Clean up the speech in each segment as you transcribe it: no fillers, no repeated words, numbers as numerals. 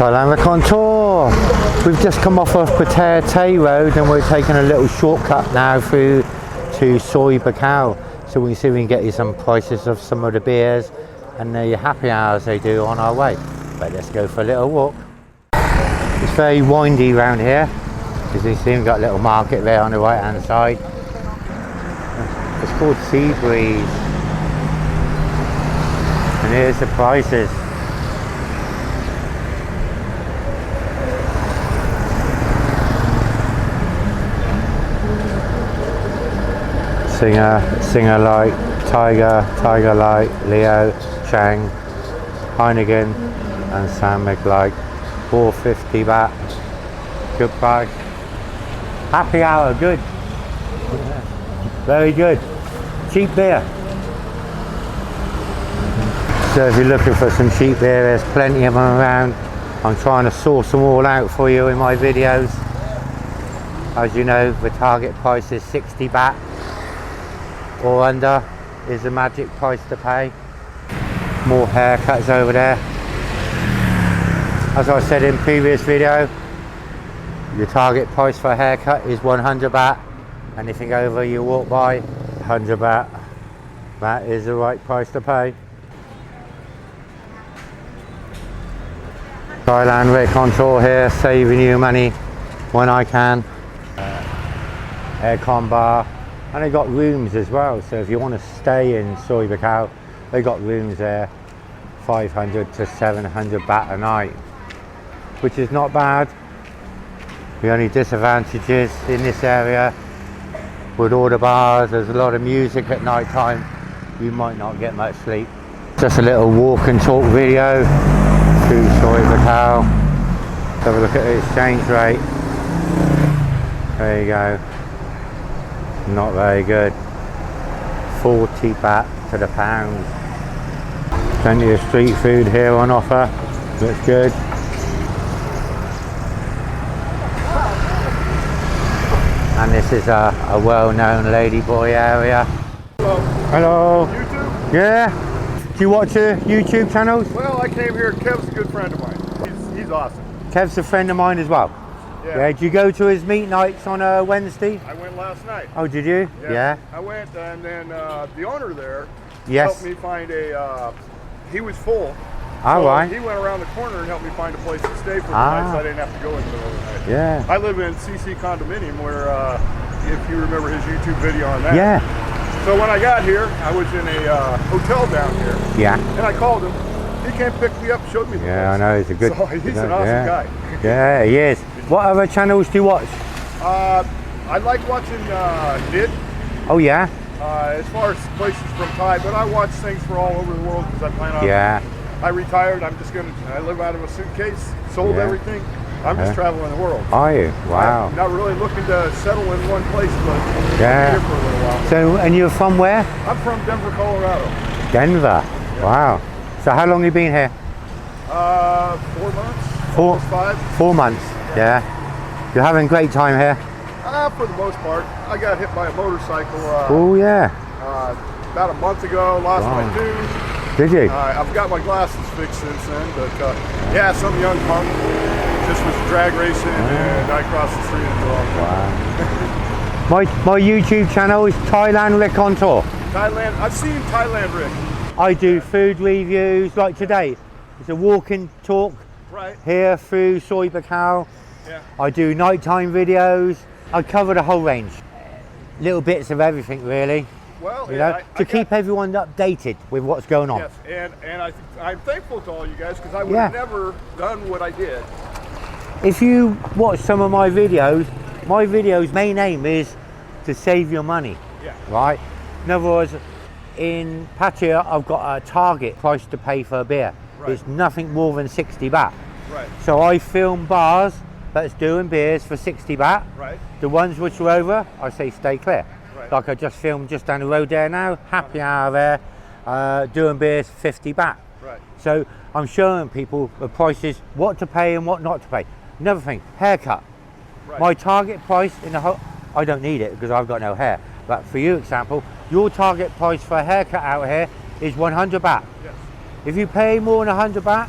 Thailand, we're on tour. We've just come off of Pattaya Road and we're taking a little shortcut now through to Soi Buakhao. So we can see we can get you some prices of some of the beers and the happy hours they do on our way. But let's go for a little walk. It's very windy around here. As you see, we've got a little market there on the right hand side. It's called Sea Breeze. And here's the prices. Singer Light, Tiger Light, Leo, Chang, Heineken and Samig Light. 450 baht. Good price. Happy hour, good. Very good. Cheap beer. So if you're looking for some cheap beer, there's plenty of them around. I'm trying to source them all out for you in my videos. As you know, the target price is 60 baht or under is the magic price to pay. More haircuts over there. As I said in previous video, your target price for a haircut is 100 baht. Anything over you walk by, 100 baht. That is the right price to pay. Thailand, we're on tour here, saving you money when I can. Aircon bar, and they got rooms as well. So if you want to stay in Soi Buakhao, they got rooms there, 500 to 700 baht a night, which is not bad. The only disadvantages in this area, with all the bars, there's a lot of music at night time. You might not get much sleep. Just a little walk and talk video to Soi Buakhao. Let's have a look at the exchange rate. There you go. Not very good. 40 baht to the pound. Plenty of street food here on offer. Looks good. And this is a well-known ladyboy area. Hello. Hello. YouTube? Yeah. Do you watch YouTube channels? Well, I came here. Kev's a good friend of mine. He's awesome. Kev's a friend of mine as well. Yeah. Did you go to his meet nights on a Wednesday? I went last night. Oh, did you? Yeah. I went, and then the owner there Yes. helped me find a. He was full. All so right. He went around the corner and helped me find a place to stay for the night, so I didn't have to go into the overnight. Yeah. I live in CC condominium, where if you remember his YouTube video on that. Yeah. So when I got here, I was in a hotel down here. Yeah. And I called him. He came pick me up, showed me the place. I know, he's a good. So he's an awesome guy. Yeah, he is. What other channels do you watch? I like watching NID. Oh yeah. As far as places from Thai, but I watch things for all over the world because I plan on. Yeah. I retired. I live out of a suitcase. Sold everything. I'm just traveling the world. Are you? Wow. I'm not really looking to settle in one place, but I'll be here for a little while. So, and you're from where? I'm from Denver, Colorado. Denver. Yeah. Wow. So how long have you been here? 4 months. Almost 5. 4 months. Yeah. You're having a great time here? For the most part. I got hit by a motorcycle. Oh yeah. About a month ago. Lost my tooth. Did you? I've got my glasses fixed since then, but yeah, some young punk just was drag racing and I crossed the street and drove. Wow. my YouTube channel is Thailand Rick on Tour. Thailand, I've seen Thailand Rick. I do food reviews like today. It's a walk and talk here through Soi Buakhao. Yeah. I do nighttime videos. I cover the whole range. Little bits of everything really. Well, you know, to keep everyone updated with what's going on. Yes, and I'm thankful to all you guys because I would have never done what I did. If you watch some of my videos' main aim is to save your money. Yeah. Right? In other words, in Pattaya, I've got a target price to pay for a beer. Right. It's nothing more than 60 baht. Right. So I film bars that's doing beers for 60 baht. Right. The ones which are over, I say stay clear. Right. Like I just filmed just down the road there now, happy hour there, doing beers 50 baht. Right. So I'm showing people the prices, what to pay and what not to pay. Another thing, haircut. Right. My target price in the whole, I don't need it because I've got no hair. But for you example, your target price for a haircut out here is 100 baht. Yes. If you pay more than 100 baht,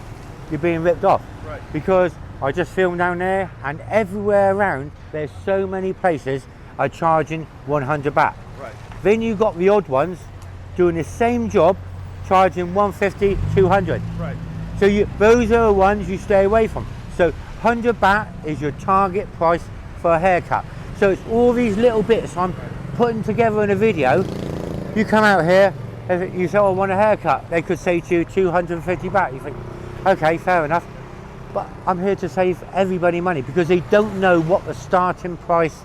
you're being ripped off. Right. Because I just filmed down there, and everywhere around there's so many places are charging 100 baht. Right. Then you got the odd ones doing the same job, charging 150, 200. Right. So those are the ones you stay away from. So 100 baht is your target price for a haircut. So it's all these little bits I'm putting together in a video. You come out here, if you say, oh, I want a haircut, they could say to you 250 baht. You think, okay, fair enough. But I'm here to save everybody money because they don't know what the starting price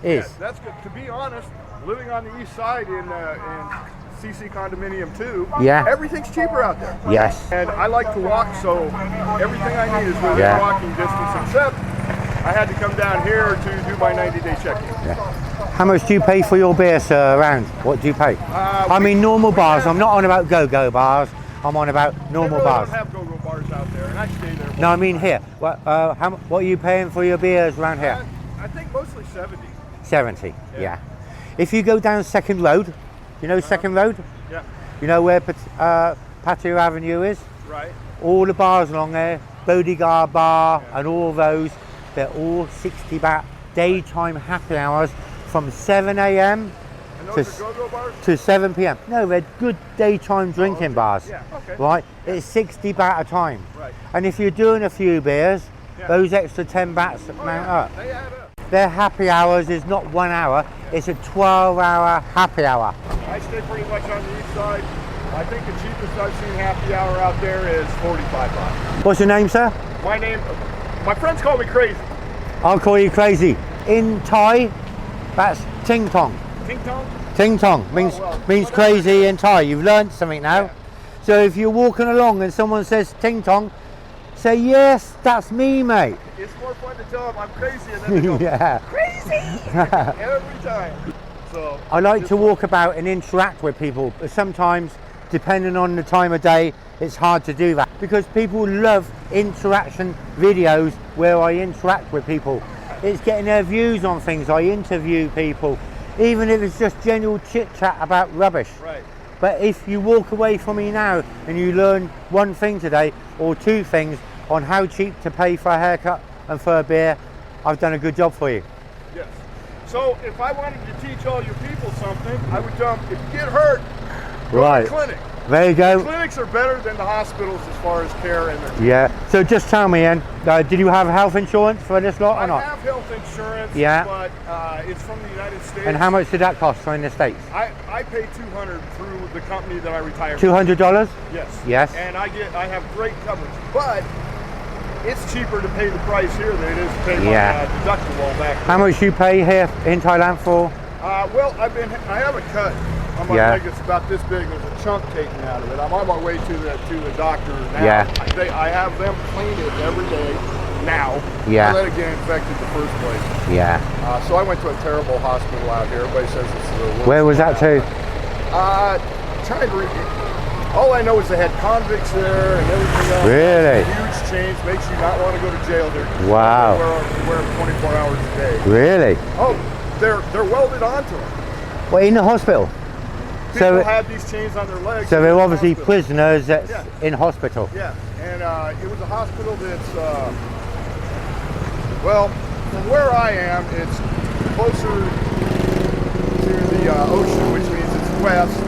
is. Yeah, that's good. To be honest, living on the east side in CC Condominium 2, Yeah. everything's cheaper out there. Yes. And I like to walk, so everything I need is within Yeah. walking distance, except I had to come down here to do my 90-day check-in. Yeah. How much do you pay for your beer, sir, around? What do you pay? I mean normal bars. I'm not on about go-go bars. I'm on about normal They really bars. don't have go-go bars out there, and I stay there. No, I mean here. What are you paying for your beers around here? I think mostly 70. 70, yeah. If you go down Second Road, you know Second Road? Yeah. You know where Pattaya Avenue is? Right. All the bars along there, Bodyguard Bar and all those, they're all 60 baht daytime happy hours from 7 a.m. And those are go-go bars? to 7 p.m. No, they're good daytime drinking bars. Yeah, okay. Right? It's 60 baht a time. Right. And if you're doing a few beers, Yeah. those extra 10 bahts mount up. They add up. Their happy hours is not 1 hour, it's a 12-hour happy hour. I stay pretty much on the east side. I think the cheapest I've seen happy hour out there is 45 baht. What's your name, sir? My friends call me crazy. I'll call you crazy. In Thai, that's ting tong. Ting tong? Ting tong means whatever. crazy in Thai. You've learned something now. Yeah. So if you're walking along and someone says ting tong, say, yes, that's me, mate. It's more fun to tell them I'm crazy and then they go, Yeah. crazy! Every time. So I like to walk about and interact with people, but sometimes, depending on the time of day, it's hard to do that because people love interaction videos where I interact with people. It's getting their views on things. I interview people, even if it's just general chit chat about rubbish. Right. But if you walk away from me now and you learn one thing today or two things on how cheap to pay for a haircut and for a beer, I've done a good job for you. Yes. So if I wanted to teach all your people something, I would tell them, if you get hurt, go Right. to the clinic. There you go. Clinics are better than the hospitals as far as care and their Yeah. So just tell me, Ian, did you have health insurance for this lot or I not? have health insurance, Yeah. but it's from the United States. And how much did that cost in the States? I pay $200 through the company that I retired. $200? Yes. Yes. And I have great coverage, but it's cheaper to pay the price here than it is to pay my deductible back. How much you pay here in Thailand for? Well, I have a cut on my leg that's about this big. There's a chunk taken out of it. I'm on my way to the doctor now. Yeah. I have them clean it every day now. Yeah. I let it get infected the first place. Yeah. So I went to a terrible hospital out here. Everybody says it's the worst. Where was that to? Trying to all I know is they had convicts there and everything else. Really? Huge chains, makes you not want to go to jail there. Wow. They wear them 24 hours a day. Really? Oh, they're welded onto them. Well, in the hospital? People have these chains on their legs. So they're obviously hospital. prisoners that's in hospital. Yeah, and it was a hospital that's, well, from where I am, it's closer to the ocean, which means it's west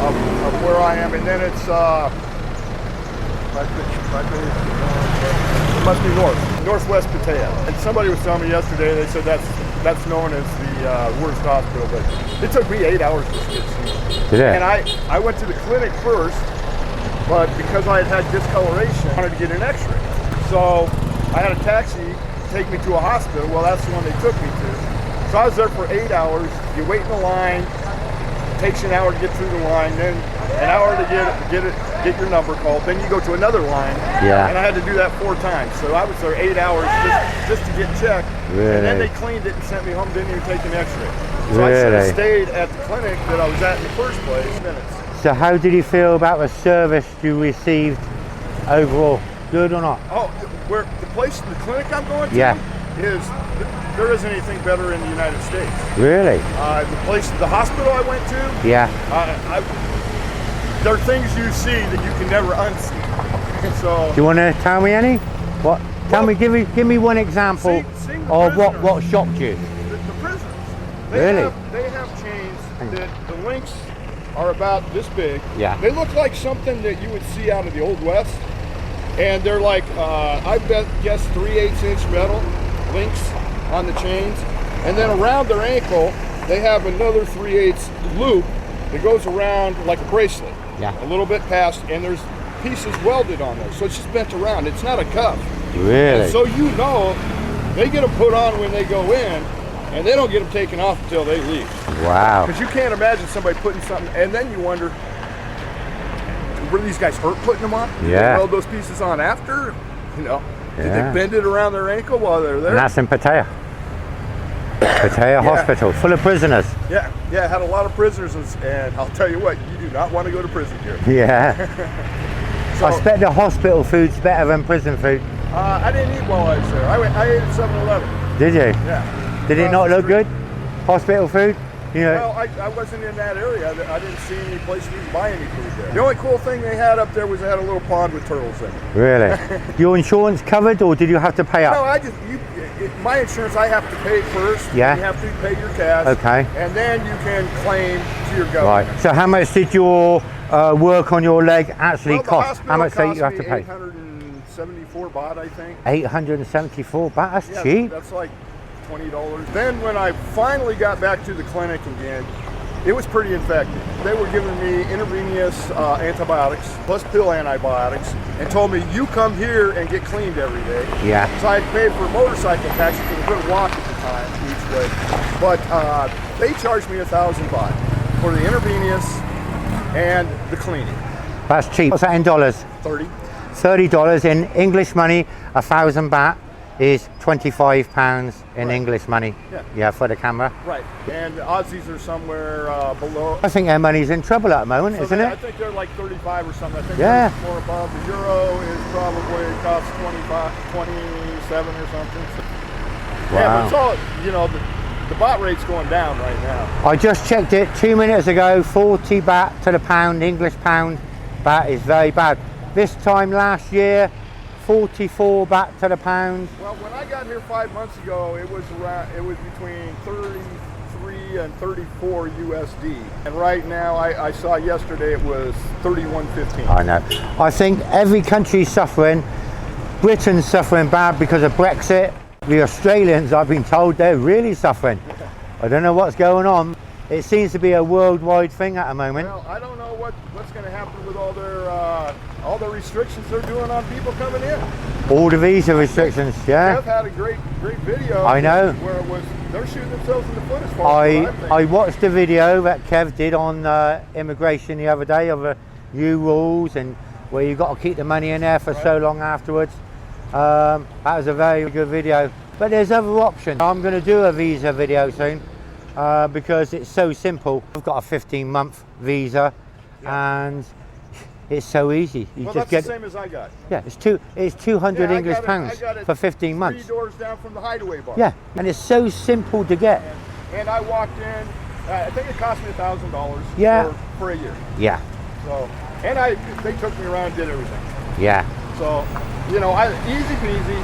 of where I am, and then it's, it must be northwest Pattaya. And somebody was telling me yesterday, they said that's known as the worst hospital, but it took me 8 hours to get seen. Did it? And I went to the clinic first, but because I had discoloration, I wanted to get an x-ray. So I had a taxi take me to a hospital. Well, that's the one they took me to. So I was there for 8 hours. You wait in the line. It takes you an hour to get through the line, then an hour to get your number called. Then you go to another line. Yeah. And I had to do that 4 times. So I was there 8 hours just to get checked. Really? And then they cleaned it and sent me home. Didn't even take an x-ray. So Really? I should have stayed at the clinic that I was at in the first place. Minutes. So how did you feel about the service you received overall? Good or not? Oh, where the clinic I'm going to is, there isn't anything better in the United States. Really? The hospital I went to, Yeah. there are things you see that you can never unsee. So, Do you want to tell me any? What? Tell me, give me one example seeing the of what prisoners. shocked you. The prisoners. Really? They have chains that the links are about this big. Yeah. They look like something that you would see out of the Old West. And they're like, I guess 3/8 inch metal links on the chains. And then around their ankle, they have another 3/8 loop that goes around like a bracelet. Yeah. A little bit past, and there's pieces welded on those. So it's just bent around. It's not a cuff. Really? And so you know, they get them put on when they go in, and they don't get them taken off until they leave. Wow. Because you can't imagine somebody putting something, and then you wonder, were these guys hurt putting them on? Did Yeah. they weld those pieces on after? You know, did Yeah. they bend it around their ankle while they're there? And that's in Pattaya. Pattaya Hospital, full of prisoners. Yeah, had a lot of prisoners, and I'll tell you what, you do not want to go to prison here. Yeah. So, I expect the hospital food's better than prison food. I didn't eat while I was there. I ate at 7-Eleven. Did you? Yeah. Did it Across not the look street. good? Hospital food? You know, Well, I wasn't in that area. I didn't see any place we could buy any food there. The only cool thing they had up there was they had a little pond with turtles in it. really? Your insurance covered, or did you have to pay No, up? my insurance, I have to pay first. Yeah. You have to pay your cash. Okay. And then you can claim to your Right. government. So how much did your work on your leg actually Well, the cost? hospital How much did cost you have me to pay? 874 baht, I think. 874 baht. That's Yeah, cheap. that's like $20. Then when I finally got back to the clinic again, it was pretty infected. They were giving me intravenous antibiotics plus pill antibiotics and told me, you come here and get cleaned every day. Yeah. So I paid for a motorcycle taxi because I couldn't walk at the time each way. But they charged me 1,000 baht for the intravenous and the cleaning. That's cheap. What's that in dollars? 30. $30 in English money. 1,000 baht is £25 in Right. English money. Yeah. Yeah, for the camera. Right. And Aussies are somewhere below. I think their money's in trouble at the moment, So isn't I it? think they're like 35 or something. I think Yeah. they're more above. The euro is probably costs 25, 27 or something. Yeah, but Wow. it's all, you know, the baht rate's going down right now. I just checked it 2 minutes ago. 40 baht to the pound, English pound. Baht is very bad. This time last year, 44 baht to the pound. Well, when I got here 5 months ago, it was between 33 and 34 USD. And right now, I saw yesterday it was 31.15. I know. I think every country's suffering. Britain's suffering bad because of Brexit. The Australians, I've been told, they're really suffering. I don't know what's going on. It seems to be a worldwide thing at the moment. Well, I don't know what's going to happen with all the restrictions they're doing on people coming in. All the visa restrictions, yeah. Jeff had a great video. I know. Where it was they're shooting themselves in the foot as far as what I'm thinking. I watched the video that Kev did on immigration the other day of new rules and where you've got to keep the money in there for so long afterwards. That was a very good video. But there's other options. I'm going to do a visa video soon because it's so simple. I've got a 15-month visa and it's so easy. You Well, just that's get the same as I got. yeah. It's 200 Yeah, English I pounds got it for 15 months. 3 doors down from the Hideaway Bar. Yeah, and it's so simple to get. And I walked in. I think it cost me $1,000. Yeah. For a year. Yeah, So, and they took me around and did everything. yeah. So, you know, easy peasy.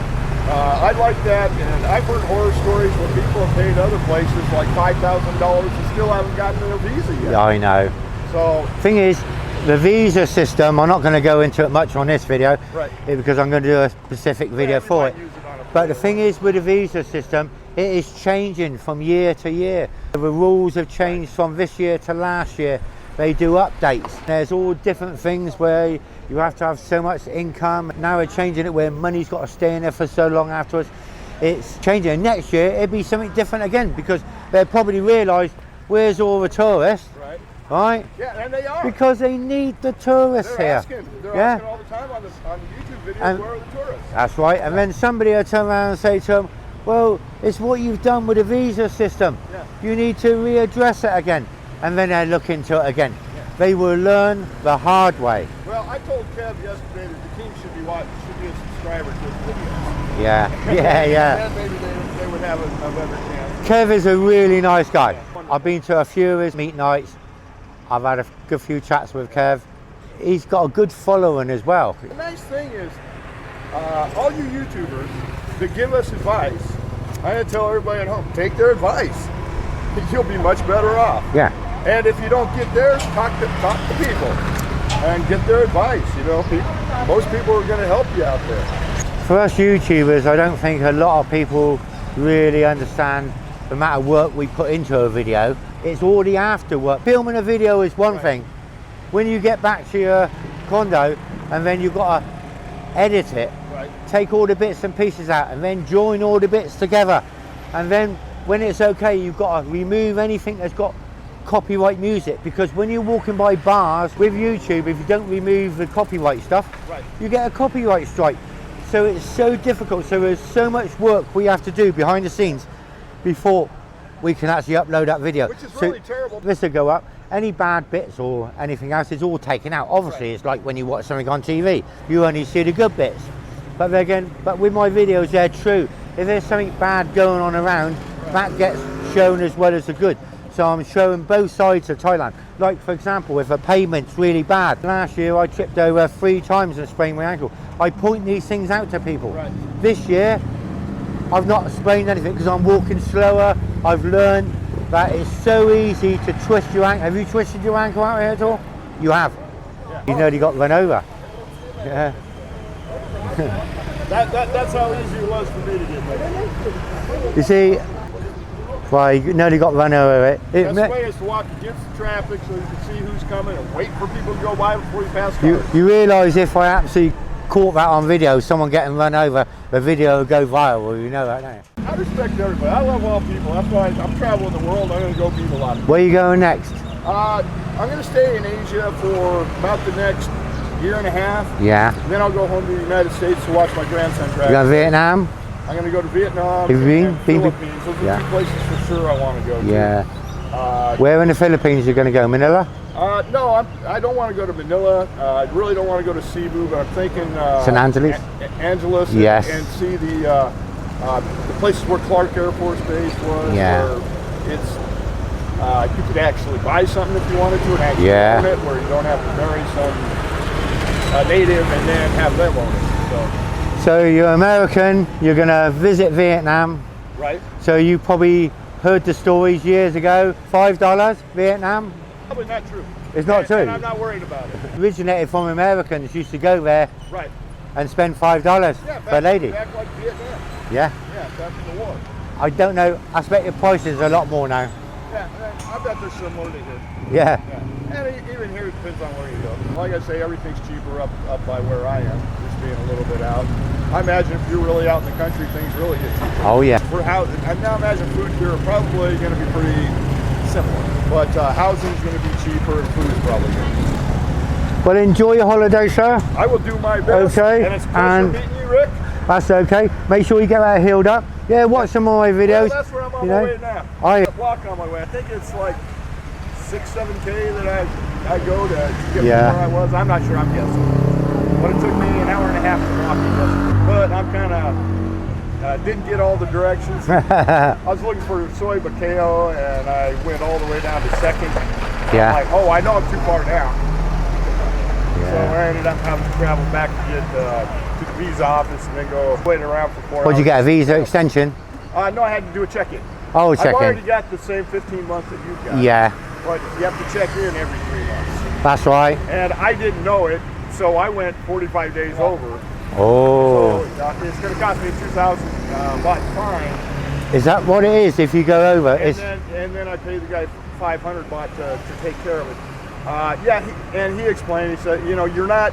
I like that, and I've heard horror stories where people have paid other places like $5,000 and still haven't gotten their visa yet. Yeah, I know. So, Thing is, the visa system, I'm not going to go into it much on this video Right. because I'm going to do a specific video we for might it. use it on a But the video. thing is with the visa system, it is changing from year to year. The rules have changed from this year to last year. They do updates. There's all different things where you have to have so much income. Now they're changing it where money's got to stay in there for so long afterwards. It's changing. Next year it'll be something different again because they'll probably realise where's all the tourists, Right. right? Yeah, and they are. Because they need the tourists They're here. asking all the time on YouTube videos, And- where are the tourists? That's right. And then somebody will turn around and say to them, well, it's what you've done with the visa system. Yeah. You need to readdress it again. And then they look into it again. Yeah. They will learn the hard way. Well, I told Kev yesterday that the team should be a subscriber to this video. Yeah, yeah. And then maybe they would have a better chance. Kev is a really nice guy. Yeah. I've been to a few of his meet nights. I've had a good few chats with Kev. He's got a good following as well. The nice thing is, all you YouTubers that give us advice, I gotta tell everybody at home, take their advice. You'll be much better off. Yeah. And if you don't get theirs, talk to people and get their advice. You know, most people are going to help you out there. For us YouTubers, I don't think a lot of people really understand the amount of work we put into a video. It's all the after work. Filming a video is one thing. When you get back to your condo and then you've got to edit it, take all the bits and pieces out and then join all the bits together, and then when it's okay, you've got to remove anything that's got copyright music, because when you're walking by bars with YouTube, if you don't remove the copyright stuff, you get a copyright strike. So it's so difficult. So there's so much work we have to do behind the scenes before we can actually upload that video. Which is really terrible. This will go up. Any bad bits or anything else is all taken out. Obviously, it's like when you watch something on TV, you only see the good bits. But again, with my videos, they're true. If there's something bad going on around, that gets shown as well as the good. So I'm showing both sides of Thailand. Like, for example, if a pavement's really bad. Last year I tripped over 3 times and sprained my ankle. I point these things out to people. This year I've not sprained anything because I'm walking slower. I've learned that it's so easy to twist your ankle. Have you twisted your ankle out here at all? You have. You nearly got run over. Yeah. That's how easy it was for me to get there. You see, well, you nearly got run over it. The best way is to walk against the traffic so you can see who's coming and wait for people to go by before you pass cars. You realise if I actually caught that on video, someone getting run over, the video will go viral, you know that, don't you? I respect everybody. I love all people. That's why I'm traveling the world. I'm going to go meet a lot of people. Where are you going next? I'm going to stay in Asia for about the next year and a half. Yeah. And then I'll go home to the United States to watch my grandson You going to Vietnam? I'm going to go to Vietnam Have you been? and Philippines. Those are 2 places for sure I want to go to. Yeah. Where in the Philippines are you going to go? Manila? No, I don't want to go to Manila. I really don't want to go to Cebu, but I'm thinking San Angeles? Angeles Yes. and see the places where Clark Air Force Base was. Yeah. Where it's, you could actually buy something if you wanted to and actually own it, where you don't have to marry some native and then have them own it. So you're American, you're going to visit Vietnam. Right. So you probably heard the stories years ago. $5 Vietnam? Probably not true. It's not true? And I'm not worried about it. Originated from Americans, used to go there and spend $5 per lady. Back like Vietnam. Yeah? Yeah, back in the war. I don't know, I expect the prices are a lot more now. Yeah, I bet they're similar to here. Yeah. And even here, it depends on where you go. Like I say, everything's cheaper up by where I am, just being a little bit out. I imagine if you're really out in the country, things really get cheaper. Oh yeah. For housing, I now imagine food here are probably going to be pretty similar, but housing is going to be cheaper and food is probably going to be cheaper. Well, enjoy your holiday, sir. I will do my best. Okay. And it's a pleasure meeting you, Rick. That's okay. Make sure you get that healed up. Yeah, watch some of my videos. Well, that's where I'm on my way now. I walk on my way. I think it's like 6-7K that I go to get from where I was. I'm not sure, I'm guessing. But it took me an hour and a half to walk yesterday. But I'm kind of, didn't get all the directions. I was looking for Soi Buakhao and I went all the way down to 2nd. I'm like, oh, I know I'm too far down. So I ended up having to travel back to get to the visa office and then go wait around for 4 hours. Did you get a visa extension? No, I had to do a check-in. Oh, check-in. I've already got the same 15 months that you've got. Yeah. But you have to check in every 3 months. That's right. And I didn't know it, so I went 45 days over. Oh. So it's going to cost me 2,000 baht fine. Is that what it is if you go over? And then I pay the guy 500 baht to take care of it. He explained, he said, you know, you're not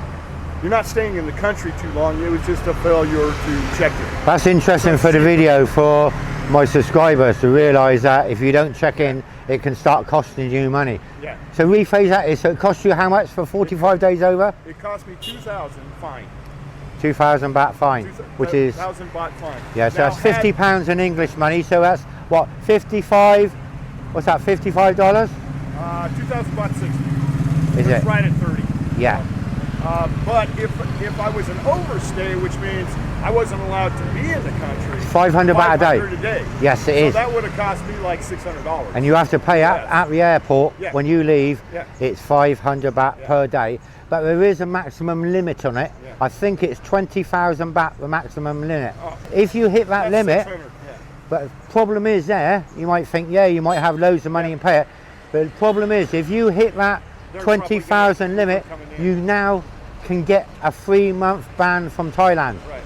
staying in the country too long. It was just a failure to check in. That's interesting for the video for my subscribers to realise that if you don't check in, it can start costing you money. Yeah. So rephrase that, so it costs you how much for 45 days over? It cost me 2,000 fine. 2,000 baht fine, which is 2,000 baht fine. Yeah, so that's £50 in English money. So that's what, 55? What's that? $55? 2,000 baht 60. Is it? Right at 30. Yeah. But if I was an overstay, which means I wasn't allowed to be in the country, 500 baht a day. Yes, it is. So that would have cost me like $600. And you have to pay at the airport when you leave. It's 500 baht per day. but there is a maximum limit on it. Yeah. I think it's 20,000 baht, the maximum limit. Oh. If you hit that That's limit, 600, yeah. but the problem is there, you might think, yeah, you might have loads of money and pay it, but the problem is if you hit that They're probably 20,000 gonna limit, coming in. you now can get a 3-month ban from Thailand. Right.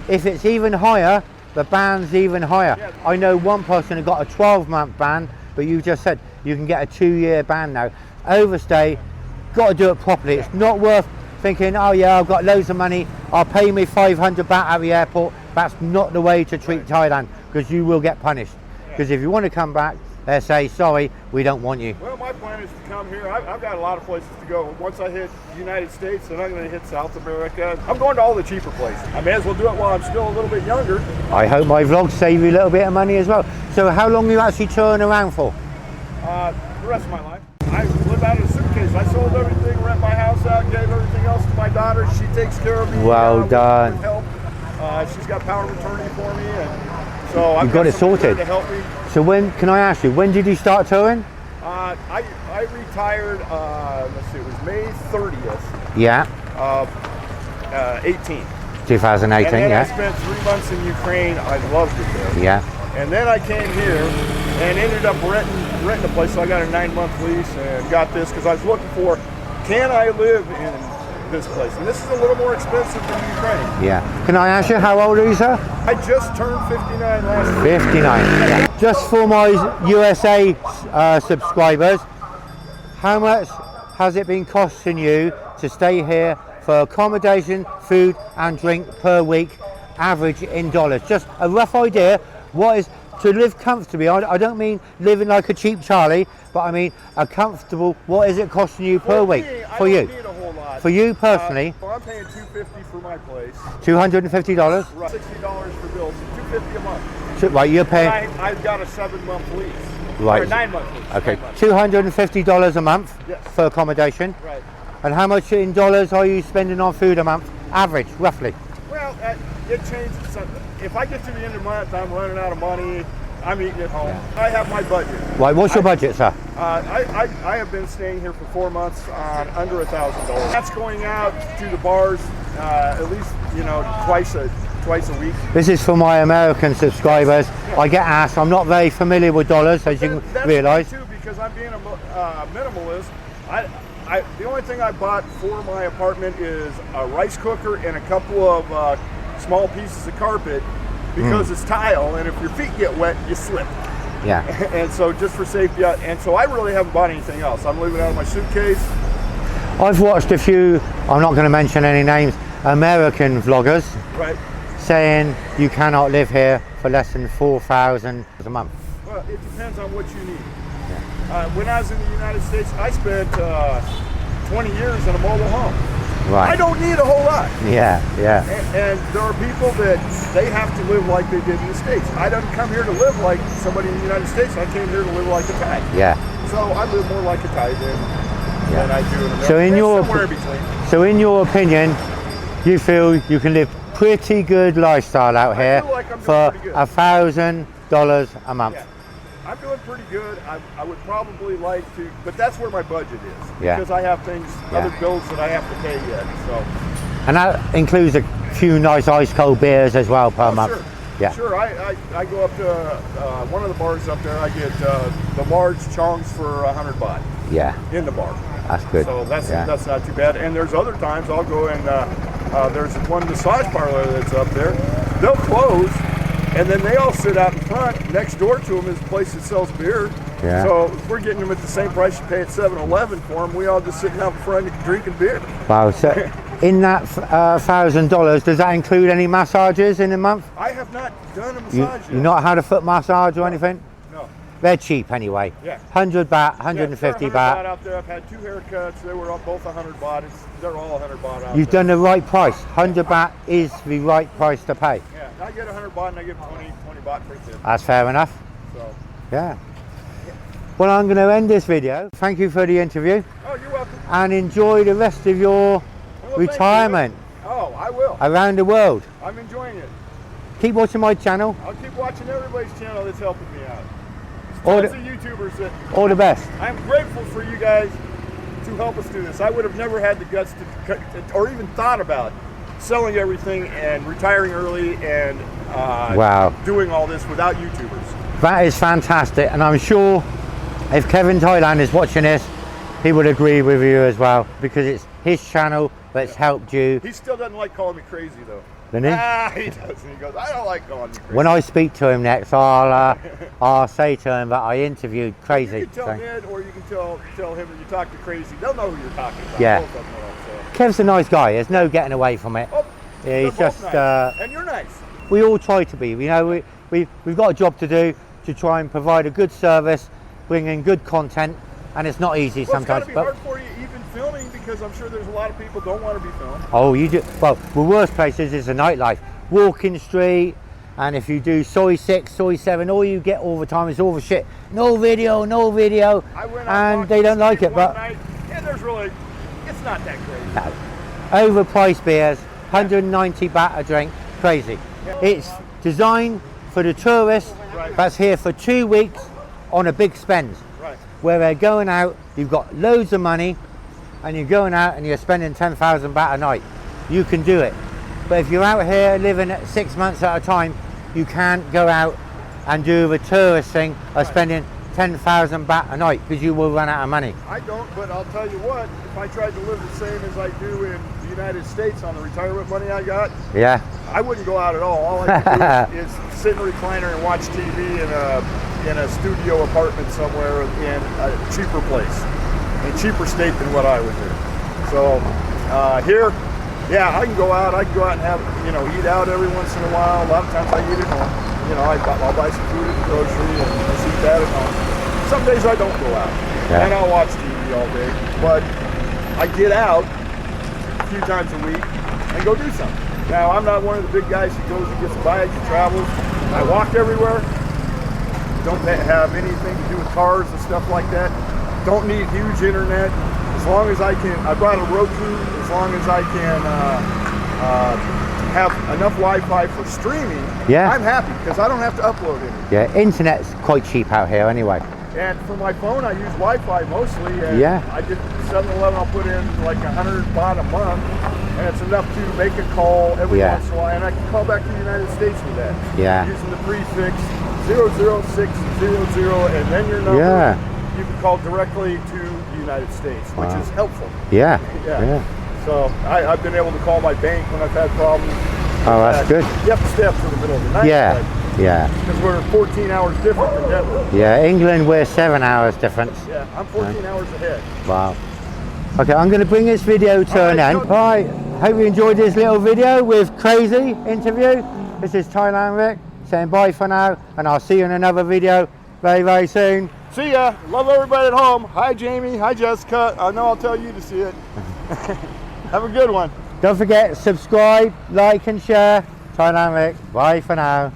If it's even higher, the ban's even higher. Yeah. I know one person who got a 12-month ban, but you just said you can get a 2-year ban now. Overstay, got to do it properly. It's not worth thinking, oh yeah, I've got loads of money, I'll pay me 500 baht at the airport. That's not the way to treat Thailand, because you will get punished. Because if you want to come back, they say, sorry, we don't want you. Well, my plan is to come here. I've got a lot of places to go. Once I hit the United States, then I'm going to hit South America. I'm going to all the cheaper places. I may as well do it while I'm still a little bit younger. I hope my vlogs save you a little bit of money as well. So how long are you actually touring around for? The rest of my life. I live out of a suitcase. I sold everything, rent my house out, gave everything else to my daughter. She takes care of me. Well done. With help. She's got power of attorney for me, and so I've got it somebody there sorted. to help me. So when, can I ask you, when did you start touring? I retired, let's see, it was May 30th Yeah, of 18. 2018, And then I yeah. spent 3 months in Ukraine. I loved it there. Yeah, And then I came here and ended up renting a place. So I got a 9-month lease and got this because I was looking for, can I live in this place? And this is a little more expensive than Ukraine. yeah. Can I ask you, how old are you, sir? I just turned 59 last year. 59. Yeah. Just for my USA subscribers, how much has it been costing you to stay here for accommodation, food and drink per week, average in dollars? Just a rough idea, what is to live comfortably? I don't mean living like a cheap Charlie, but I mean a comfortable, what is it costing you per week for you? I don't need a whole lot. For you personally, Well, I'm paying $250 for my place. $250? Right. $60 for bills, $250 a month. So, right, you're paying, I've got a 7-month lease. Right. Or 9-month lease. okay, 9 months. $250 a month Yes. for accommodation. Right. And how much in dollars are you spending on food a month? Average, roughly. Well, it changes. So if I get to the end of the month, I'm running out of money. I'm eating at home. I have my budget. Right, what's your budget, sir? I have been staying here for 4 months on under $1,000. That's going out to the bars at least, twice a week. This is for my American subscribers. I get asked, I'm not very familiar with dollars, as you can realise. That's me too, because I'm being a minimalist. The only thing I bought for my apartment is a rice cooker and a couple of small pieces of carpet, because it's tile, and if your feet get wet, you slip. Yeah. And so just for safety, and so I really haven't bought anything else. I'm leaving out of my suitcase. I've watched a few, I'm not going to mention any names, American vloggers Right. saying you cannot live here for less than $4,000 a month. Well, it depends on what you need. When I was in the United States, I spent 20 years in a mobile home. Right. I don't need a whole lot. Yeah, yeah. And there are people that they have to live like they did in the States. I didn't come here to live like somebody in the United States. I came here to live like a Thai. Yeah. So I live more like a Thai than I do in America. So in your somewhere in between. So in your opinion, you feel you can live pretty good lifestyle out here feel like I'm doing for pretty good. $1,000 a month. Yeah. I'm doing pretty good. I would probably like to, but that's where my budget is. Yeah. Because I have things, other bills that I have to pay yet. So. And that includes a few nice ice cold beers as well per month. Sure. Yeah. Sure. I go up to one of the bars up there. I get the large chongs for 100 baht Yeah. in the bar. That's good. So that's not too bad. And there's other times I'll go and there's one massage parlor that's up there. They'll close, and then they all sit out in front. Next door to them is a place that sells beer. Yeah. So we're getting them at the same price you pay at 7-Eleven for them. We all just sitting out in front drinking beer. Wow. So in that $1,000, does that include any massages in a month? I have not done a massage yet. You not had a foot massage or anything? No. They're cheap anyway. Yeah. 100 baht, 150 baht. Out there. I've had 2 haircuts. They were both 100 baht. They're all 100 baht out You've there. done the right price. 100 baht is the right price to pay. Yeah, I get 100 baht and I give 20 baht per tip. That's fair enough. So. Yeah. Well, I'm going to end this video. Thank you for the interview Oh, you're welcome. and enjoy the rest of your Well, thank you. retirement Oh, I will. around the world. I'm enjoying it. Keep watching my channel. I'll keep watching everybody's channel that's helping me out. All Tons the- of YouTubers that All the best. I'm grateful for you guys to who help us do this. I would have never had the guts to, or even thought about selling everything and retiring early and wow, doing all this without YouTubers. that is fantastic, and I'm sure if Kevin Thailand is watching this, he would agree with you as well, because it's his channel that's helped you. He still doesn't like calling me crazy though. Doesn't he? He doesn't. He goes, I don't like calling you crazy. When I speak to him next, I'll say to him that I interviewed Crazy. You can tell Ned, or you can tell him that you talk to Crazy. They'll know who you're talking about. Yeah. Both of them will, so. Kev's a nice guy. There's no getting away from it. Oh, yeah, he's both just. nice. And you're nice. We all try to be. You know, we've got a job to do to try and provide a good service, bring in good content, and it's not easy sometimes. It's gotta be hard for you even filming, because I'm sure there's a lot of people don't want to be filmed. Oh, you do. Well, the worst places is the nightlife. Walking street, and if you do Soi 6, Soi 7, all you get all the time is all the shit. No video, and they don't like it. But night, and there's really, it's not that crazy. No. Overpriced beers, 190 baht a drink, crazy. Yeah. It's designed for the tourist that's here for 2 weeks on a big spend. Right. Where they're going out, you've got loads of money, and you're going out and you're spending 10,000 baht a night. You can do it. But if you're out here living 6 months at a time, you can't go out and do the tourist thing of spending 10,000 baht a night, because you will run out of money. I don't, but I'll tell you what, if I tried to live the same as I do in the United States on the retirement money I got, Yeah. I wouldn't go out at all. All I could do is sit in a recliner and watch TV in a studio apartment somewhere in a cheaper place, in a cheaper state than what I was in. So here, yeah, I can go out and have, eat out every once in a while. A lot of times I eat at home. I'll buy some food at the grocery and just eat that at home. Some days I don't go out, and I'll watch TV all day. But I get out a few times a week and go do something. Now, I'm not one of the big guys who goes and gets bikes and travels. I walk everywhere. Don't have anything to do with cars and stuff like that. Don't need huge internet. As long as I can, I brought a Roku, as long as I can have enough Wi-Fi for streaming, I'm happy, because I don't have to upload anything. Yeah, internet's quite cheap out here anyway. And for my phone, I use Wi-Fi mostly. And I did 7-Eleven, I'll put in like 100 baht a month, and it's enough to make a call every once in a while, and I can call back to the United States with that. Yeah. Using the prefix 00600, and then your number, you can call directly to the United States, which is helpful. Yeah. So I've been able to call my bank when I've had problems. Oh, that's good. You have to stay up for the middle of the night. Because we're 14 hours different from Denver. Yeah, England, we're 7 hours difference. Yeah, I'm 14 hours ahead. Wow. Okay, I'm going to bring this video to an end. Alright, hope you enjoyed this little video with Crazy interview. This is Thailand Rick saying bye for now, and I'll see you in another video very, very soon. See ya. Love everybody at home. Hi, Jamie. Hi, Jessica. I know I'll tell you to see it. Have a good one. Don't forget, subscribe, like and share. Thailand Rick, bye for now.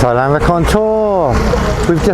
Thailand Rick on tour. We've just